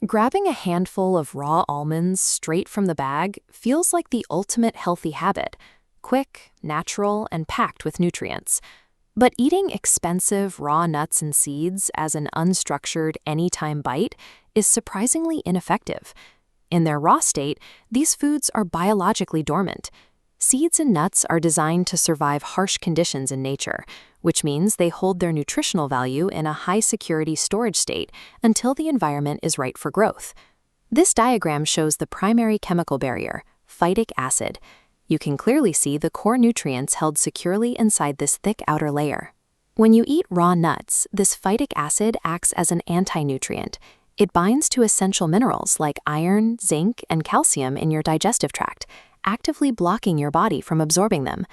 Grabbing a handful of raw almonds straight from the bag feels like the ultimate healthy habit, quick, natural, and packed with nutrients. But eating expensive raw nuts and seeds as an unstructured, anytime bite is surprisingly ineffective. In their raw state, these foods are biologically dormant. Seeds and nuts are designed to survive harsh conditions in nature, which means they hold their nutritional value in a high-security storage state until the environment is right for growth. This diagram shows the primary chemical barrier, phytic acid. You can clearly see the core nutrients held securely inside this thick outer layer. When you eat raw nuts, this phytic acid acts as an anti-nutrient. It binds to essential minerals like iron, zinc, and calcium in your digestive tract, actively blocking your body from absorbing them.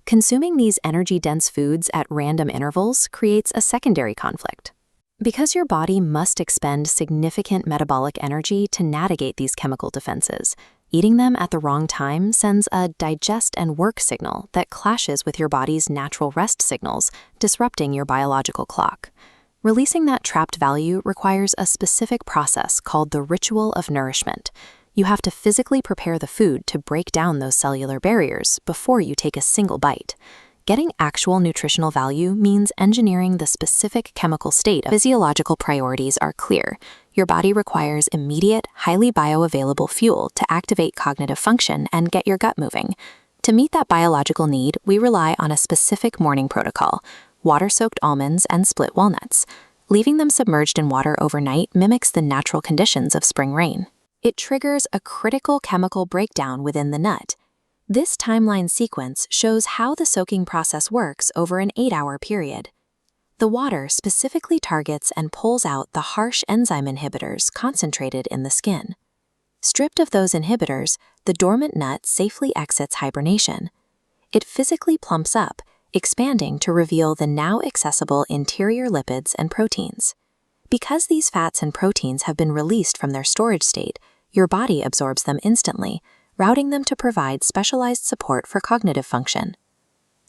Consuming these energy-dense foods at random intervals creates a secondary conflict. Because your body must expend significant metabolic energy to navigate these chemical defenses, eating them at the wrong time sends a digest and work signal that clashes with your body's natural rest signals, disrupting your biological clock. Releasing that trapped value requires a specific process called the ritual of nourishment. You have to physically prepare the food to break down those cellular barriers before you take a single bite. Getting actual nutritional value means engineering the specific chemical state. Physiological priorities are clear. Your body requires immediate, highly bioavailable fuel to activate cognitive function and get your gut moving. To meet that biological need, we rely on a specific morning protocol: water-soaked almonds and split walnuts. Leaving them submerged in water overnight mimics the natural conditions of spring rain. It triggers a critical chemical breakdown within the nut. This timeline sequence shows how the soaking process works over an 8-hour period. The water specifically targets and pulls out the harsh enzyme inhibitors concentrated in the skin. Stripped of those inhibitors, the dormant nut safely exits hibernation. It physically plumps up, expanding to reveal the now accessible interior lipids and proteins. Because these fats and proteins have been released from their storage state, your body absorbs them instantly, routing them to provide specialized support for cognitive function.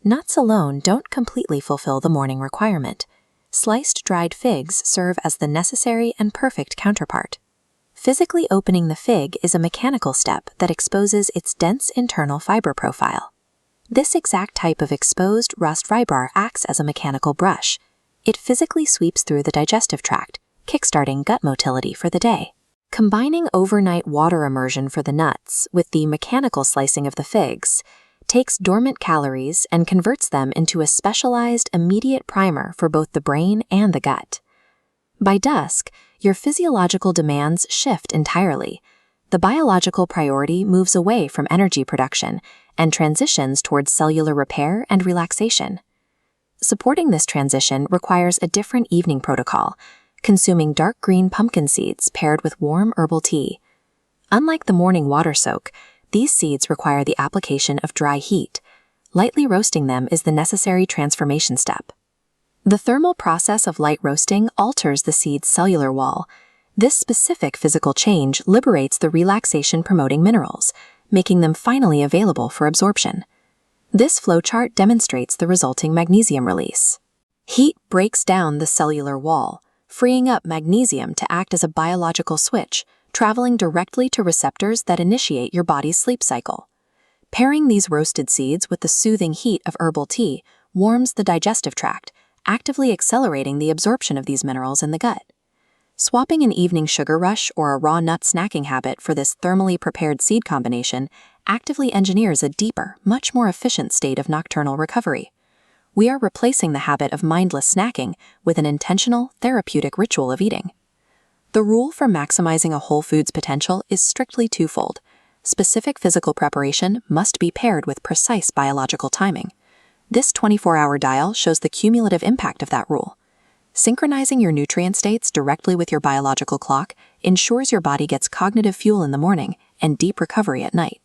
Nuts alone don't completely fulfill the morning requirement. Sliced dried figs serve as the necessary and perfect counterpart. Physically opening the fig is a mechanical step that exposes its dense internal fiber profile. This exact type of exposed rust rebar acts as a mechanical brush. It physically sweeps through the digestive tract, kickstarting gut motility for the day. Combining overnight water immersion for the nuts with the mechanical slicing of the figs takes dormant calories and converts them into a specialized immediate primer for both the brain and the gut. By dusk, your physiological demands shift entirely. The biological priority moves away from energy production and transitions towards cellular repair and relaxation. Supporting this transition requires a different evening protocol, consuming dark green pumpkin seeds paired with warm herbal tea. Unlike the morning water soak, these seeds require the application of dry heat. Lightly roasting them is the necessary transformation step. The thermal process of light roasting alters the seed's cellular wall. This specific physical change liberates the relaxation-promoting minerals, making them finally available for absorption. This flowchart demonstrates the resulting magnesium release. Heat breaks down the cellular wall, freeing up magnesium to act as a biological switch, traveling directly to receptors that initiate your body's sleep cycle. Pairing these roasted seeds with the soothing heat of herbal tea warms the digestive tract, actively accelerating the absorption of these minerals in the gut. Swapping an evening sugar rush or a raw nut snacking habit for this thermally prepared seed combination actively engineers a deeper, much more efficient state of nocturnal recovery. We are replacing the habit of mindless snacking with an intentional, therapeutic ritual of eating. The rule for maximizing a whole food's potential is strictly twofold. Specific physical preparation must be paired with precise biological timing. This 24-hour dial shows the cumulative impact of that rule. Synchronizing your nutrient states directly with your biological clock ensures your body gets cognitive fuel in the morning and deep recovery at night.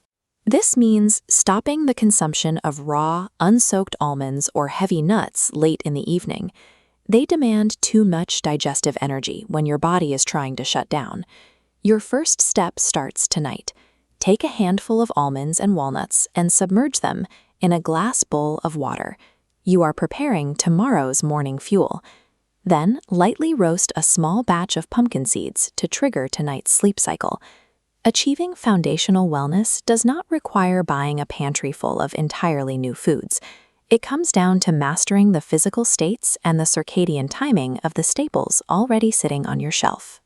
This means stopping the consumption of raw, unsoaked almonds or heavy nuts late in the evening. They demand too much digestive energy when your body is trying to shut down. Your first step starts tonight. Take a handful of almonds and walnuts and submerge them in a glass bowl of water. You are preparing tomorrow's morning fuel. Then, lightly roast a small batch of pumpkin seeds to trigger tonight's sleep cycle. Achieving foundational wellness does not require buying a pantry full of entirely new foods. It comes down to mastering the physical states and the circadian timing of the staples already sitting on your shelf.